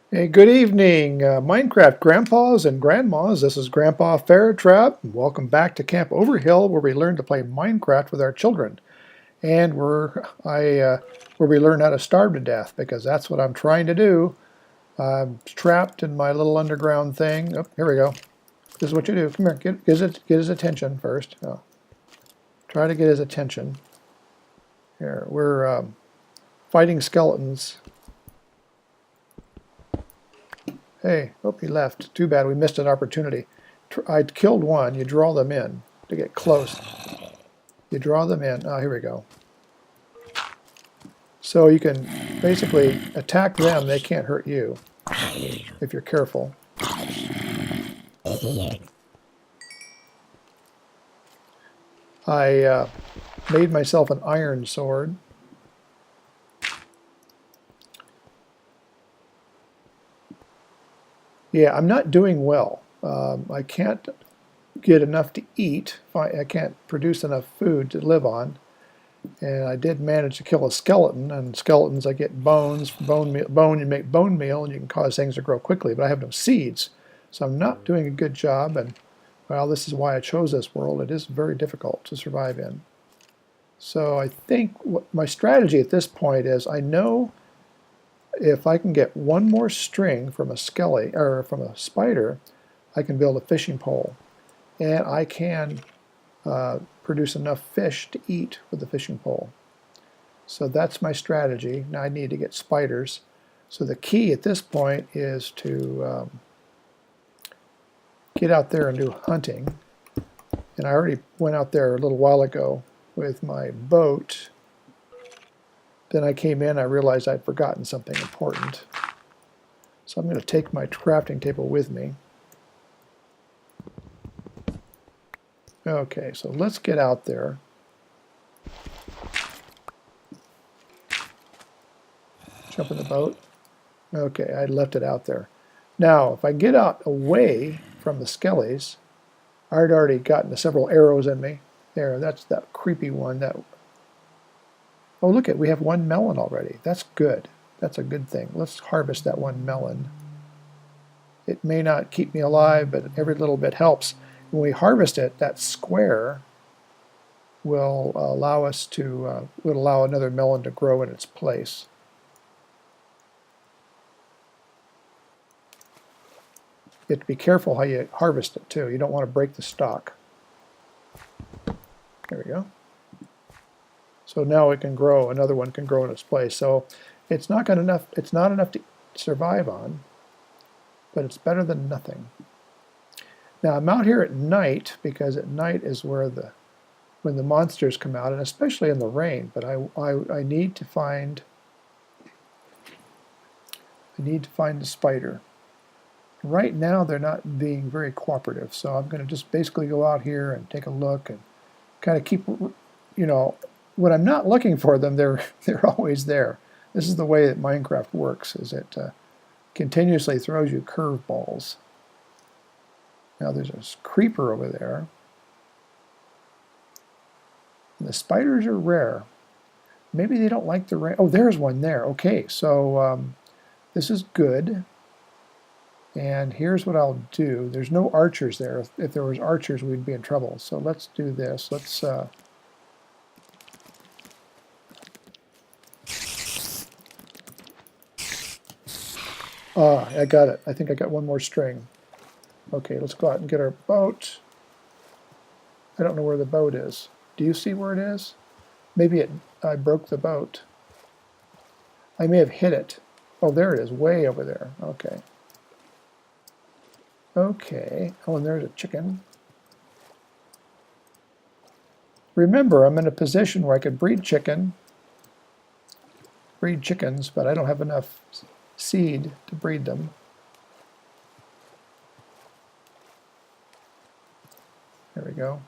Hey, good evening, Minecraft grandpas and grandmas. This is Grandpa Fairtrap. Welcome back to Camp Overhill, where we learn to play Minecraft with our children, and where we learn how to starve to death, because that's what I'm trying to do. I'm trapped in my little underground thing. Oh, here we go. This is what you do. Come here, get his attention first. Oh, try to get his attention. Here, we're fighting skeletons. Hey, oh, he left. Too bad, we missed an opportunity. I killed one. You draw them in to get close. You draw them in. Oh, here we go. So you can basically attack them. They can't hurt you if you're careful. I made myself an iron sword. Yeah, I'm not doing well. I can't get enough to eat. I can't produce enough food to live on. And I did manage to kill a skeleton, and skeletons I get bones, bone, you make bone meal, and you can cause things to grow quickly, but I have no seeds. So I'm not doing a good job, and well, this is why I chose this world. It is very difficult to survive in. So I think what my strategy at this point is, I know if I can get one more string from a skelly or from a spider, I can build a fishing pole, and I can produce enough fish to eat with the fishing pole. So that's my strategy. Now I need to get spiders. So the key at this point is to get out there and do hunting. And I already went out there a little while ago with my boat. Then I came in, I realized I'd forgotten something important. So I'm going to take my crafting table with me. Okay, so let's get out there. Jump in the boat. Okay, I left it out there. Now, if I get out away from the skellies, I'd already gotten several arrows in me. There, that's that creepy one. Oh, look we have one melon already. That's good. That's a good thing. Let's harvest that one melon. It may not keep me alive, but every little bit helps. When we harvest it, that square will allow us to will allow another melon to grow in its place. You have to be careful how you harvest it too. You don't want to break the stalk. There we go. So now it can grow. Another one can grow in its place. So it's not enough. It's not enough to survive on, but it's better than nothing. Now I'm out here at night because at night is where when the monsters come out, and especially in the rain. But I need to find the spider. Right now they're not being very cooperative, so I'm going to just basically go out here and take a look and kind of keep, you know, when I'm not looking for them, they're always there. This is the way that Minecraft works, is it continuously throws you curveballs. Now there's a creeper over there. And the spiders are rare. Maybe they don't like the rain. Oh, there's one there. Okay, so this is good. And here's what I'll do. There's no archers there. If there was archers, we'd be in trouble. So let's do this. Let's I got it. I think I got one more string. Okay, let's go out and get our boat. I don't know where the boat is. Do you see where it is? Maybe I broke the boat. I may have hit it. Oh, there it is, way over there. Okay. Okay. Oh, and there's a chicken. Remember, I'm in a position where I could breed chickens, but I don't have enough seed to breed them. There we go.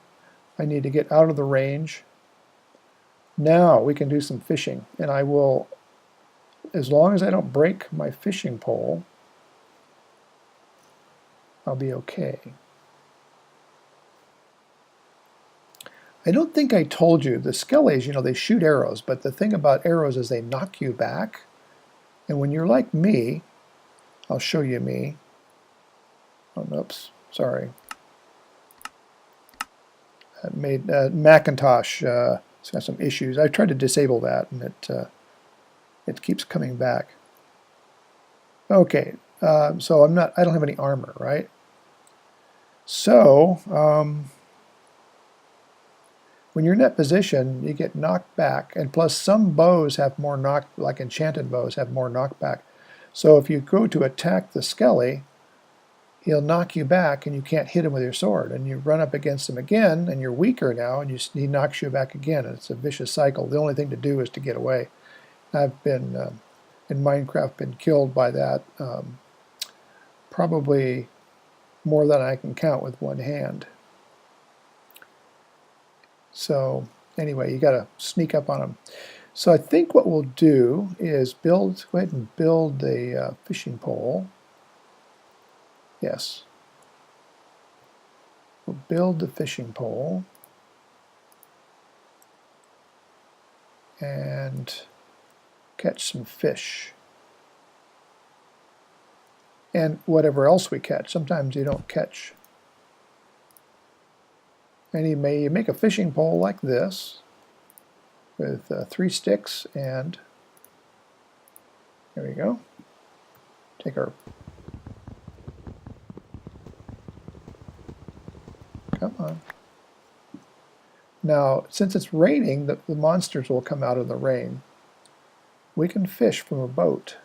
I need to get out of the range. Now we can do some fishing, and I will, as long as I don't break my fishing pole, I'll be okay. I don't think I told you, the skellies, you know, they shoot arrows, but the thing about arrows is they knock you back. And when you're like me, I'll show you me. Oh, oops, sorry. That made Macintosh it's got some issues. I tried to disable that, and it keeps coming back. Okay, so I don't have any armor, right? So when you're in that position, you get knocked back, and plus some bows have more like enchanted bows have more knockback. So if you go to attack the Skelly, he'll knock you back, and you can't hit him with your sword. And you run up against him again, and you're weaker now, and he knocks you back again. And it's a vicious cycle. The only thing to do is to get away. I've been in Minecraft been killed by that probably more than I can count with one hand. So anyway, you got to sneak up on them. So I think what we'll do is go ahead and build a fishing pole. Yes. We'll build the fishing pole and catch some fish. And whatever else we catch. Sometimes you don't catch. And you make a fishing pole like this with 3 sticks, and there we go. Take our, come on. Now, since it's raining, the monsters will come out of the rain. We can fish from a boat.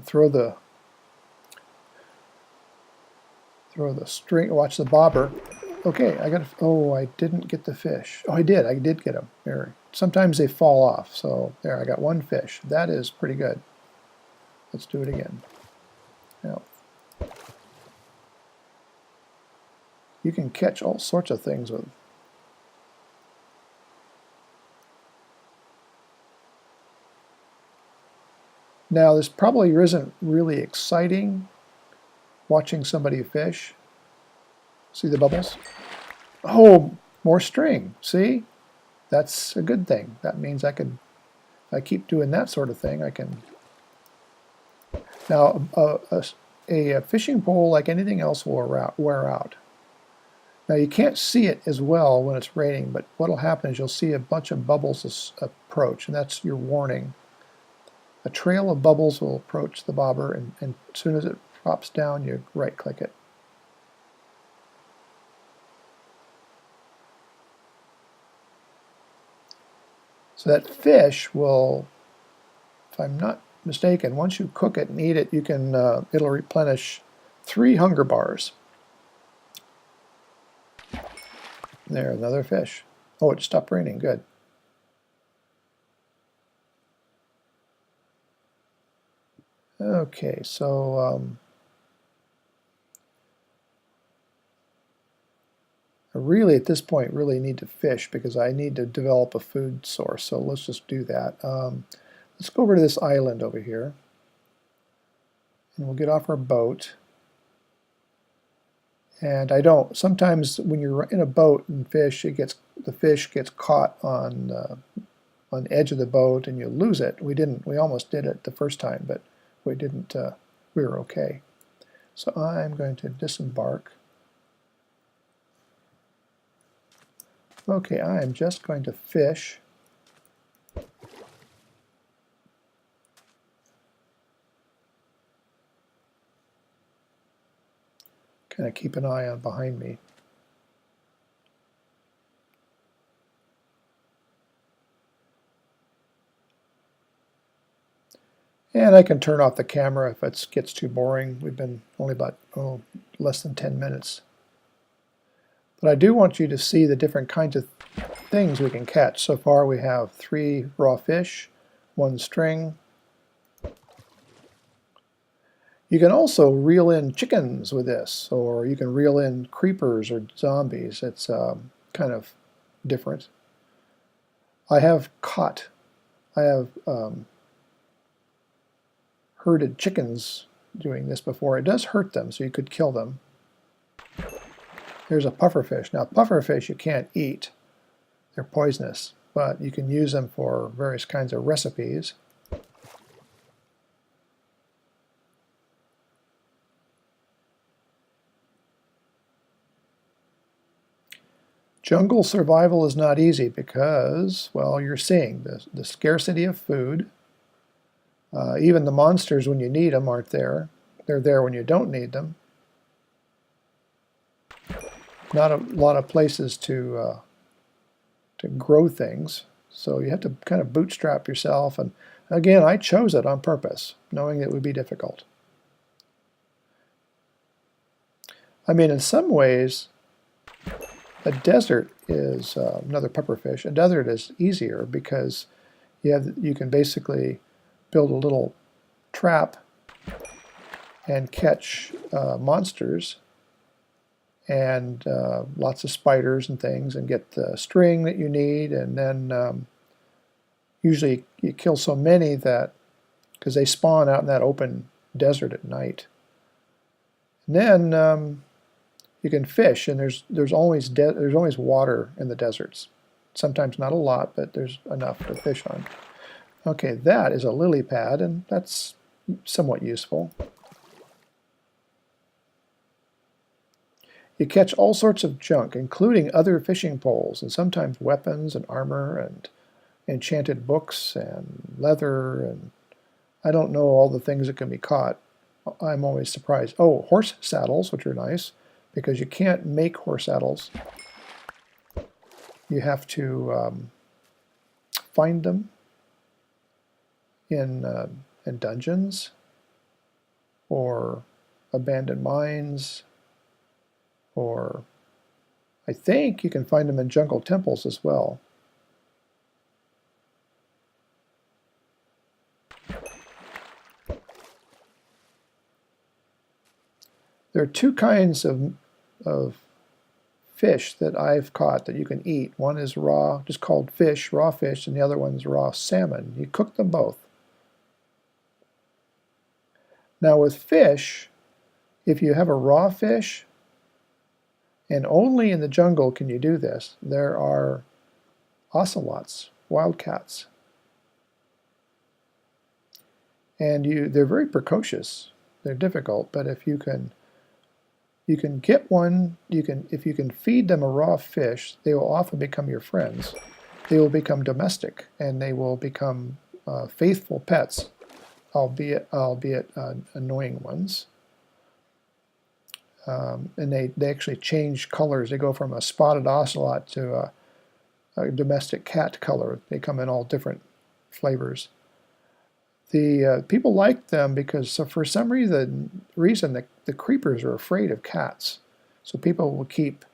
Throw the string, watch the bobber. Okay, I didn't get the fish. Oh, I did get them. There. Sometimes they fall off, so there, I got 1 fish. That is pretty good. Let's do it again. Now, you can catch all sorts of things with. Now, this probably isn't really exciting, watching somebody fish. See the bubbles? Oh, more string. See? That's a good thing. That means if I keep doing that sort of thing, I can. Now, a fishing pole, like anything else, will wear out. Now, you can't see it as well when it's raining, but what will happen is you'll see a bunch of bubbles approach, and that's your warning. A trail of bubbles will approach the bobber, and as soon as it drops down, you right-click it. So that fish will, if I'm not mistaken, once you cook it and eat it, you can it'll replenish 3 hunger bars. There, another fish. Oh, it stopped raining. Good. Okay, so I really, at this point, really need to fish because I need to develop a food source. So let's just do that. Let's go over to this island over here, and we'll get off our boat. And sometimes when you're in a boat and fish, the fish gets caught on the edge of the boat and you lose it. We almost did it the first time, but we didn't, we were okay. So I'm going to disembark. Okay, I am just going to fish. Kind of keep an eye on behind me. And I can turn off the camera if it gets too boring. We've been only about less than 10 minutes. But I do want you to see the different kinds of things we can catch. So far we have 3 raw fish, 1 string. You can also reel in chickens with this, or you can reel in creepers or zombies. It's kind of different. I have herded chickens doing this before. It does hurt them, so you could kill them. Here's a pufferfish. Now, pufferfish you can't eat. They're poisonous, but you can use them for various kinds of recipes. Jungle survival is not easy because, well, you're seeing the scarcity of food. Even the monsters, when you need them, aren't there. They're there when you don't need them. Not a lot of places to grow things, so you have to kind of bootstrap yourself. And again, I chose it on purpose, knowing it would be difficult. I mean, in some ways, a desert is another pufferfish. A desert is easier because you can basically build a little trap and catch monsters and lots of spiders and things, and get the string that you need, and then usually you kill so many that, because they spawn out in that open desert at night. And then you can fish, and there's always water in the deserts. Sometimes not a lot, but there's enough to fish on. Okay, that is a lily pad, and that's somewhat useful. You catch all sorts of junk, including other fishing poles, and sometimes weapons and armor and enchanted books and leather, and I don't know all the things that can be caught. I'm always surprised. Oh, horse saddles, which are nice, because you can't make horse saddles. You have to find them in dungeons or abandoned mines, or I think you can find them in jungle temples as well. There are two kinds of fish that I've caught that you can eat. One is raw, just called fish, raw fish, and the other one is raw salmon. You cook them both. Now with fish, if you have a raw fish, and only in the jungle can you do this, there are ocelots, wildcats. And they're very precocious. They're difficult, but if you can get one, if you can feed them a raw fish, they will often become your friends. They will become domestic, and they will become faithful pets, albeit annoying ones. And they actually change colors. They go from a spotted ocelot to a domestic cat color. They come in all different flavors. The people like them because, so for some reason the creepers are afraid of cats. So people will keep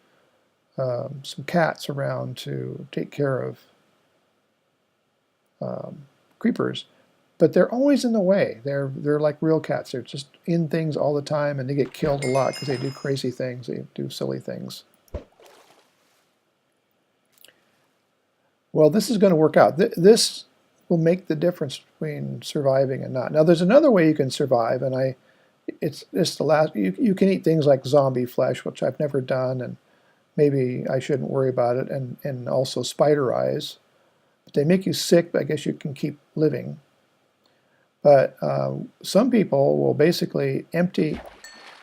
some cats around to take care of creepers. But they're always in the way. They're like real cats. They're just in things all the time, and they get killed a lot because they do crazy things. They do silly things. Well, this is going to work out. This will make the difference between surviving and not. Now, there's another way you can survive, and it's the last. You can eat things like zombie flesh, which I've never done, and maybe I shouldn't worry about it, and also spider eyes. But they make you sick, but I guess you can keep living. But some people will basically empty,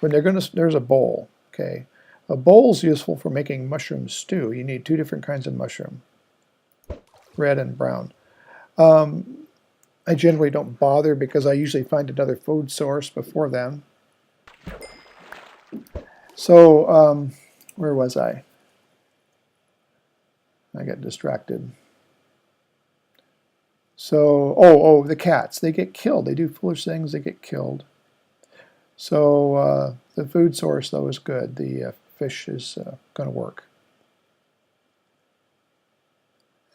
when there's a bowl, okay? A bowl's useful for making mushroom stew. You need two different kinds of mushroom, red and brown. I generally don't bother because I usually find another food source before then. So, where was I? I got distracted. So, the cats, they get killed. They do foolish things, they get killed. So the food source, though, is good. The fish is going to work.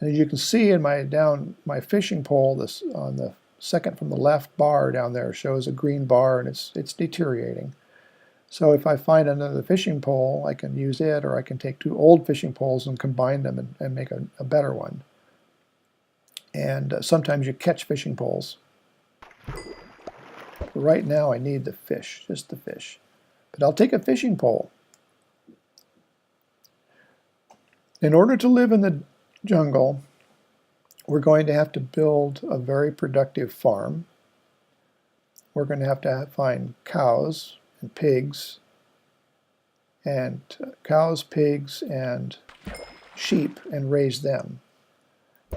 And as you can see in my fishing pole, this on the second from the left bar down there shows a green bar, and it's deteriorating. So if I find another fishing pole, I can use it, or I can take two old fishing poles and combine them and make a better one. And sometimes you catch fishing poles. But right now I need the fish, just the fish. But I'll take a fishing pole. In order to live in the jungle, we're going to have to build a very productive farm. We're going to have to find cows and pigs, and sheep and raise them,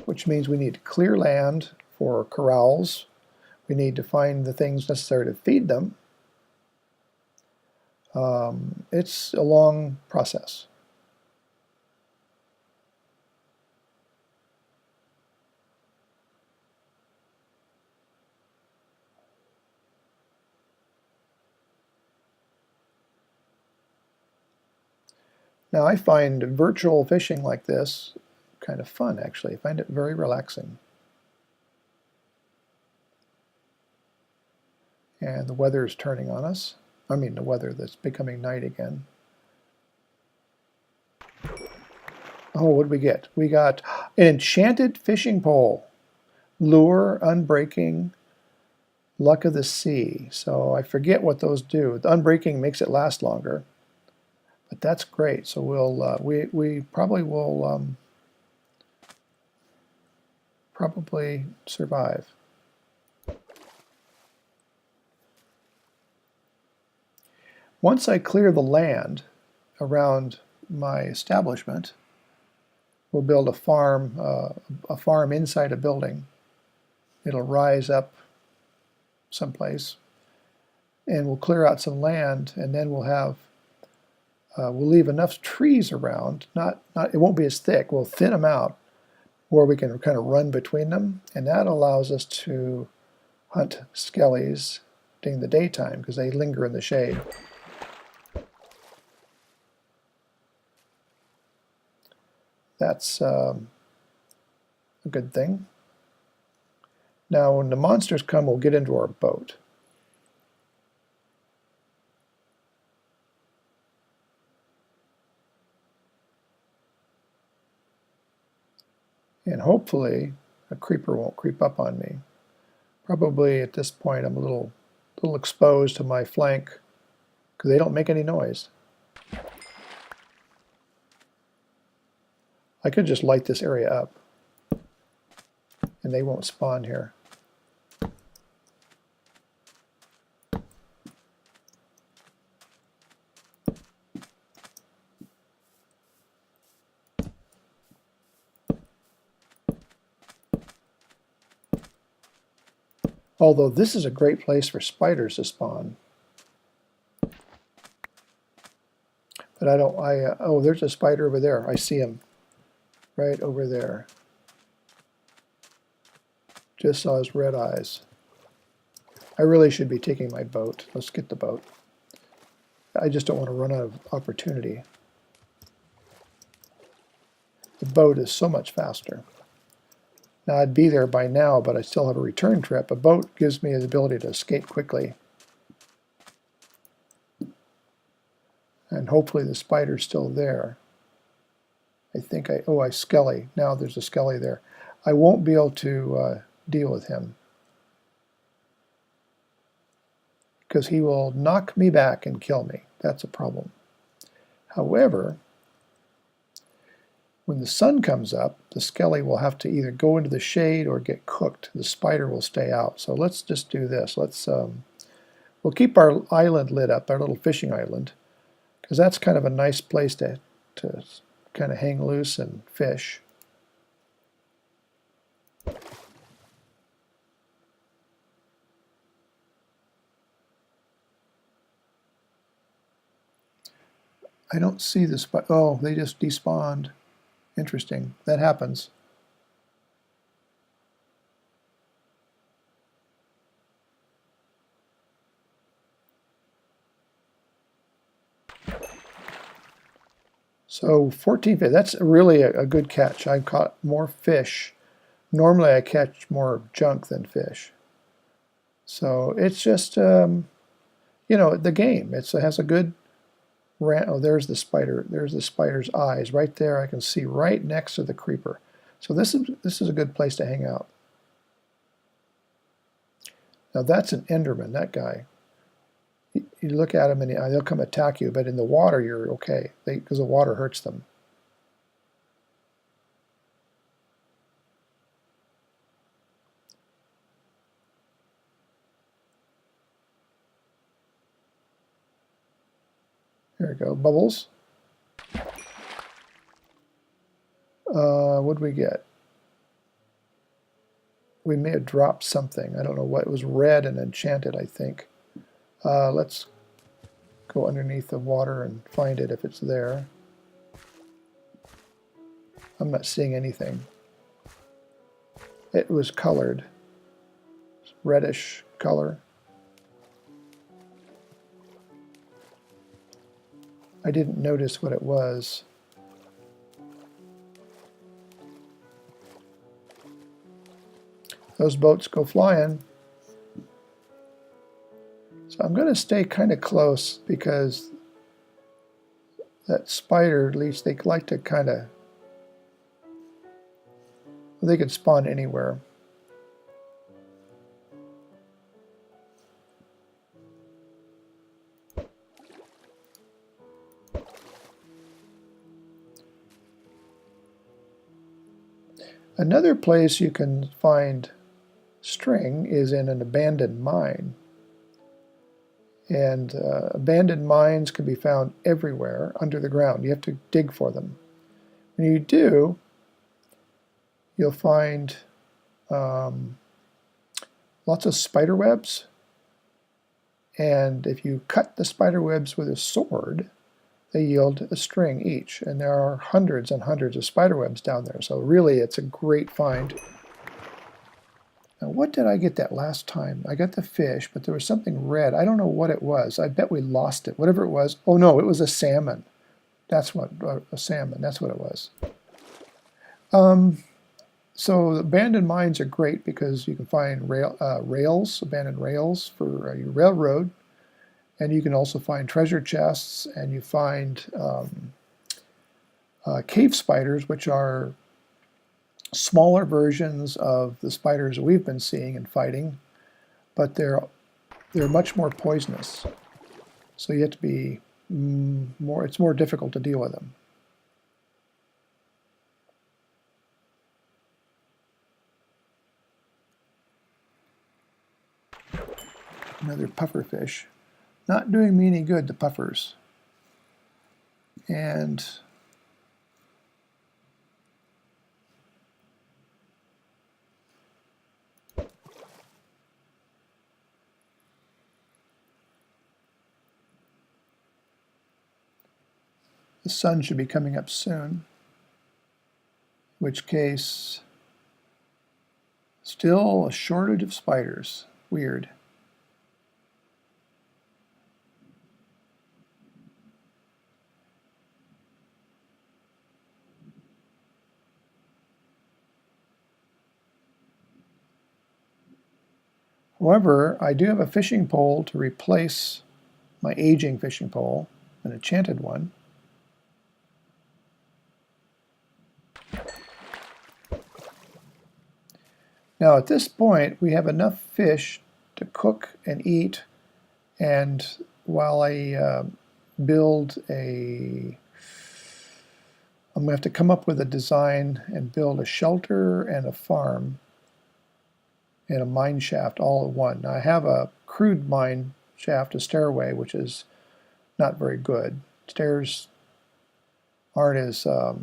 which means we need to clear land for corrals. We need to find the things necessary to feed them. It's a long process. Now I find virtual fishing like this kind of fun, actually. I find it very relaxing. And the weather is turning on us. I mean the weather that's becoming night again. Oh, what did we get? We got an enchanted fishing pole. Lure, unbreaking, luck of the sea. So I forget what those do. The unbreaking makes it last longer. But that's great. So we'll we probably will probably survive. Once I clear the land around my establishment, we'll build a farm inside a building. It'll rise up someplace, and we'll clear out some land, and then we'll have we'll leave enough trees around. It won't be as thick. We'll thin them out where we can kind of run between them, and that allows us to hunt skellies during the daytime because they linger in the shade. That's a good thing. Now, when the monsters come, we'll get into our boat. And hopefully, a creeper won't creep up on me. Probably at this point, I'm a little exposed to my flank because they don't make any noise. I could just light this area up, and they won't spawn here. Although this is a great place for spiders to spawn. But oh, there's a spider over there. I see him right over there. Just saw his red eyes. I really should be taking my boat. Let's get the boat. I just don't want to run out of opportunity. The boat is so much faster. Now, I'd be there by now, but I still have a return trip. A boat gives me the ability to escape quickly. And hopefully the spider's still there. I think I skelly. Now there's a skelly there. I won't be able to deal with him because he will knock me back and kill me. That's a problem. However, when the sun comes up, the skelly will have to either go into the shade or get cooked. The spider will stay out. So let's just do this. We'll keep our island lit up, our little fishing island, because that's kind of a nice place to kind of hang loose and fish. I don't see the spider. Oh, they just despawned. Interesting. That happens. So 14 fish. That's really a good catch. I caught more fish. Normally I catch more junk than fish. So it's just, you know, the game. It has a good... Oh, there's the spider. There's the spider's eyes right there. I can see right next to the creeper. So this is a good place to hang out. Now that's an Enderman. That guy. You look at him and they'll come attack you, but in the water you're okay because the water hurts them. There we go. Bubbles. What did we get? We may have dropped something. I don't know what. It was red and enchanted, I think. Let's go underneath the water and find it if it's there. I'm not seeing anything. It was colored. Reddish color. I didn't notice what it was. Those boats go flying. So I'm going to stay kind of close because that spider, at least they like to kind of, they can spawn anywhere. Another place you can find string is in an abandoned mine. And abandoned mines can be found everywhere under the ground. You have to dig for them. When you do, you'll find lots of spider webs. And if you cut the spider webs with a sword, they yield a string each. And there are hundreds and hundreds of spider webs down there. So really, it's a great find. Now, what did I get that last time? I got the fish, but there was something red. I don't know what it was. I bet we lost it. Whatever it was. Oh, no, it was a salmon. That's what, a salmon. That's what it was. So abandoned mines are great because you can find abandoned rails for your railroad. And you can also find treasure chests, and you find cave spiders, which are smaller versions of the spiders we've been seeing and fighting, but they're much more poisonous. So you have to be it's more difficult to deal with them. Another pufferfish. Not doing me any good, the puffers. And the sun should be coming up soon, in which case, still a shortage of spiders. Weird. However, I do have a fishing pole to replace my aging fishing pole, an enchanted one. Now at this point, we have enough fish to cook and eat, and while I build I'm going to have to come up with a design and build a shelter and a farm and a mine shaft all at one. Now I have a crude mine shaft, a stairway, which is not very good. Stairs aren't as, I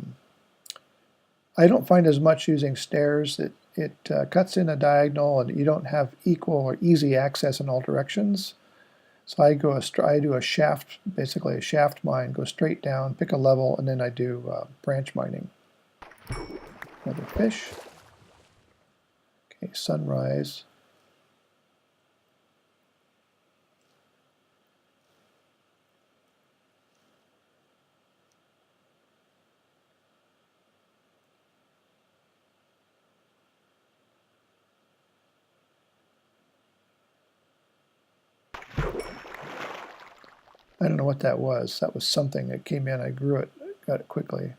don't find as much using stairs. It cuts in a diagonal and you don't have equal or easy access in all directions. So I do a shaft, basically a shaft mine, go straight down, pick a level, and then I do branch mining. Another fish. Okay, sunrise. I don't know what that was. That was something that came in. I grew it, got it quickly.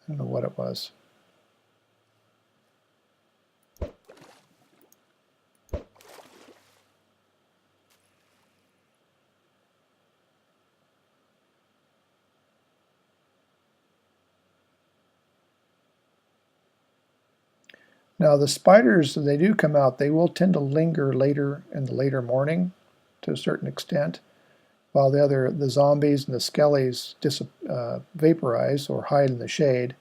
I don't know what it was. Now the spiders, they do come out, they will tend to linger later in the later morning to a certain extent. while the zombies and the skellies vaporize or hide in the shade,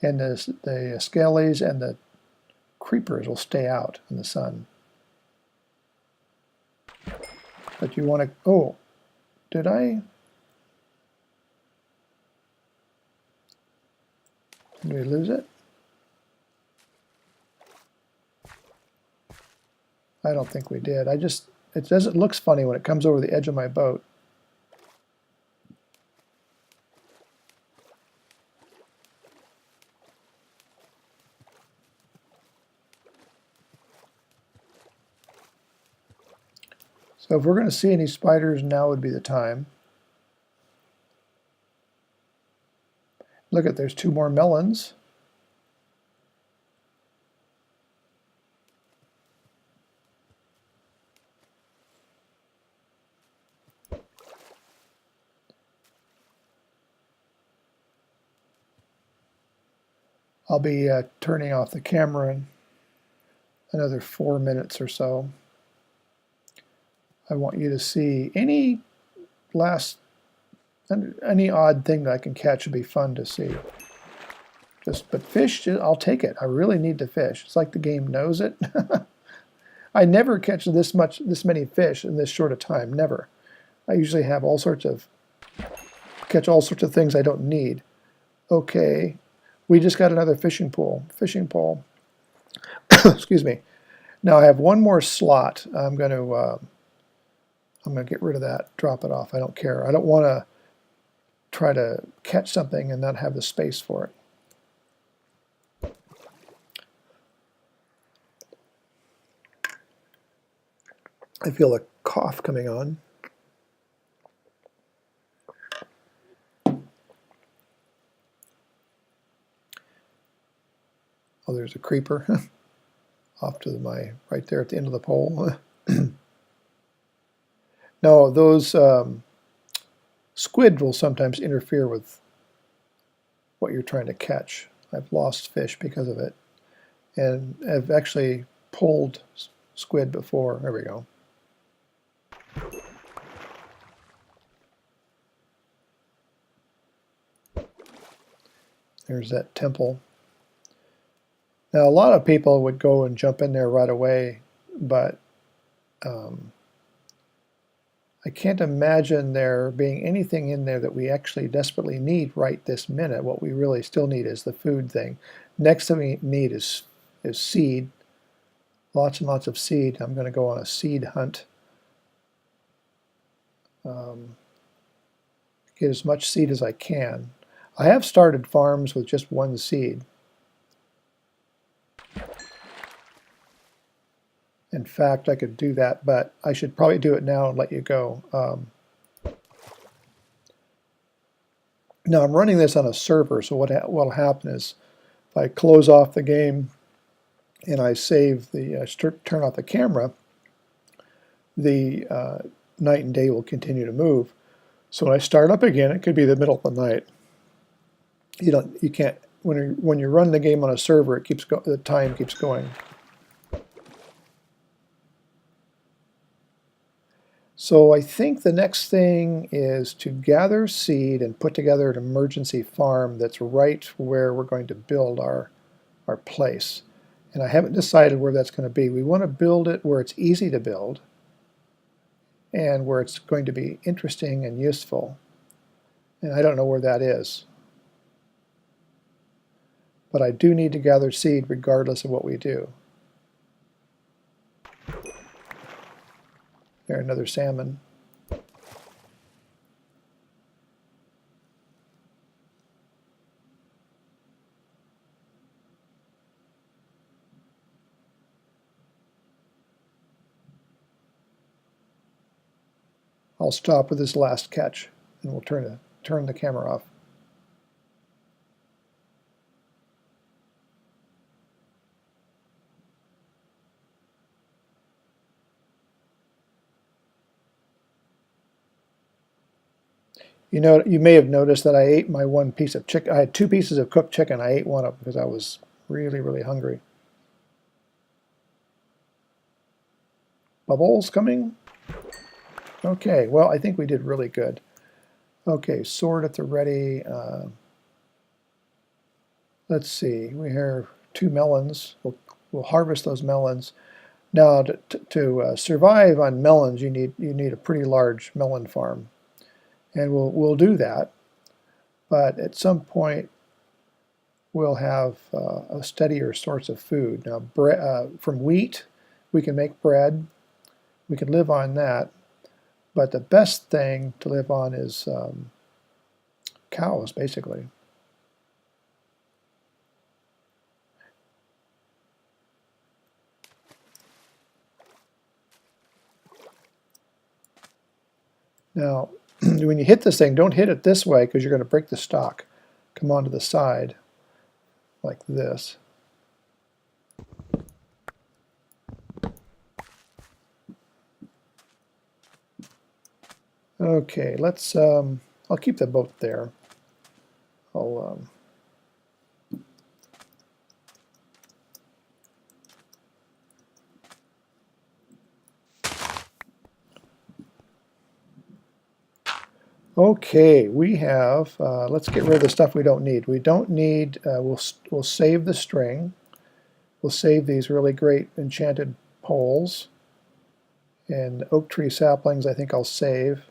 and the skellies and the creepers will stay out in the sun. But you want to, oh, did we lose it? I don't think we did. It looks funny when it comes over the edge of my boat. So if we're going to see any spiders, now would be the time. Look at, there's 2 more melons. I'll be turning off the camera in another 4 minutes or so. I want you to see any odd thing that I can catch would be fun to see. But fish, I'll take it. I really need to fish. It's like the game knows it. I never catch this many fish in this short a time. Never. I usually have catch all sorts of things I don't need. Okay, we just got another fishing pole. Excuse me. Now I have one more slot. I'm going to get rid of that. Drop it off. I don't care. I don't want to try to catch something and not have the space for it. I feel a cough coming on. Oh, there's a creeper off to right there at the end of the pole. No, those squid will sometimes interfere with what you're trying to catch. I've lost fish because of it, and I've actually pulled squid before. There we go. There's that temple. Now, a lot of people would go and jump in there right away, but I can't imagine there being anything in there that we actually desperately need right this minute. What we really still need is the food thing. Next thing we need is seed. Lots and lots of seed. I'm going to go on a seed hunt. Get as much seed as I can. I have started farms with just 1 seed. In fact, I could do that, but I should probably do it now and let you go. Now I'm running this on a server, so what'll happen is if I close off the game and I save turn off the camera, the night and day will continue to move. So when I start up again, it could be the middle of the night. You can't when you're running the game on a server, the time keeps going. So I think the next thing is to gather seed and put together an emergency farm that's right where we're going to build our place. And I haven't decided where that's going to be. We want to build it where it's easy to build and where it's going to be interesting and useful. And I don't know where that is. But I do need to gather seed regardless of what we do. There, another salmon. I'll stop with this last catch and we'll turn the camera off. You may have noticed that I ate my 1 piece of chicken. I had 2 pieces of cooked chicken. I ate one of them because I was really, really hungry. Bubbles coming. Okay, well, I think we did really good. Okay, sword at the ready. Let's see, we have 2 melons. We'll harvest those melons. Now, to survive on melons, you need a pretty large melon farm, and we'll do that. But at some point, we'll have a steadier source of food. Now, from wheat, we can make bread. We can live on that. But the best thing to live on is cows, basically. Now, when you hit this thing, don't hit it this way because you're going to break the stalk. Come onto the side like this. Okay, let's, I'll keep the boat there. I'll, okay, we have, let's get rid of the stuff we don't need. We don't need, we'll save the string. We'll save these really great enchanted poles. And oak tree saplings I think I'll save.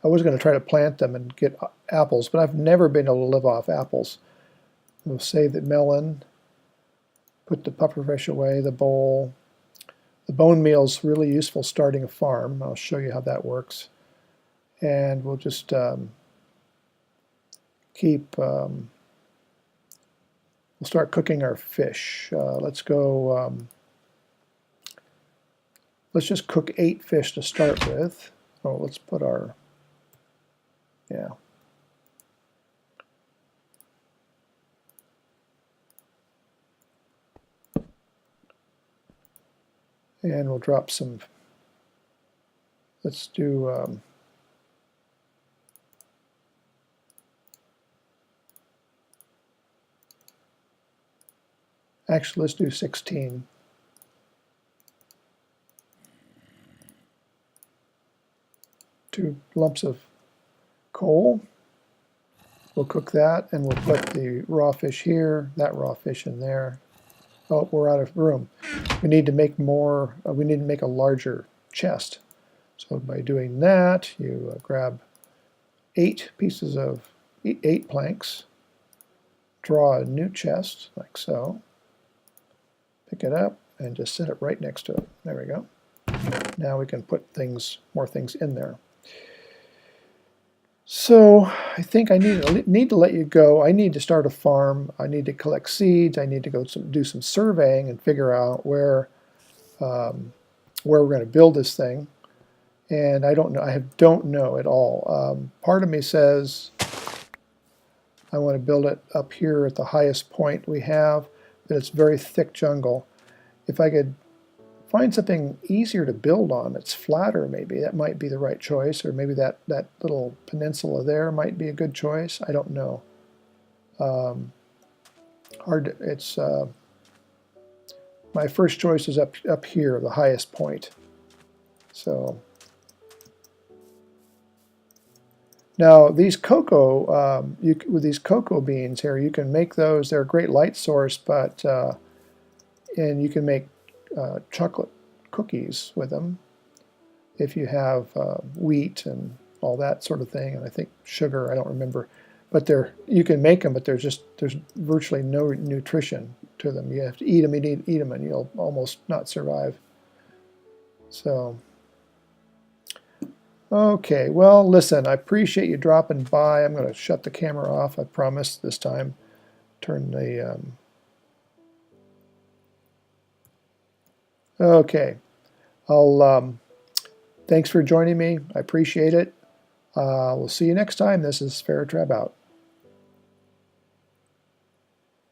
I was going to try to plant them and get apples, but I've never been able to live off apples. We'll save the melon, put the pufferfish away, the bowl. The bone meal is really useful starting a farm. I'll show you how that works. And we'll just we'll start cooking our fish. Let's go, let's just cook 8 fish to start with. Oh, let's put our, yeah. And we'll drop some, let's do, actually let's do 16. Two lumps of coal. We'll cook that, and we'll put the raw fish here, that raw fish in there. Oh, we're out of room. We need to make more, we need to make a larger chest. So by doing that, you grab 8 pieces of, 8 planks, draw a new chest, like so, pick it up, and just set it right next to it. There we go. Now we can put more things in there. So I think I need to let you go. I need to start a farm. I need to collect seeds. I need to go do some surveying and figure out where we're going to build this thing. And I don't know. I don't know at all. Part of me says I want to build it up here at the highest point we have, but it's very thick jungle. If I could find something easier to build on, it's flatter maybe, that might be the right choice, or maybe that little peninsula there might be a good choice. I don't know. It's my first choice is up here, the highest point. So now these cocoa, with these cocoa beans here, you can make those. They're a great light source, but and you can make chocolate cookies with them if you have wheat and all that sort of thing, and I think sugar, I don't remember, but you can make them, but there's virtually no nutrition to them. You have to eat them and eat them, and you'll almost not survive. So okay, well listen, I appreciate you dropping by. I'm going to shut the camera off, I promise this time. Turn the okay, thanks for joining me. I appreciate it. We'll see you next time. This is Fair Trab out.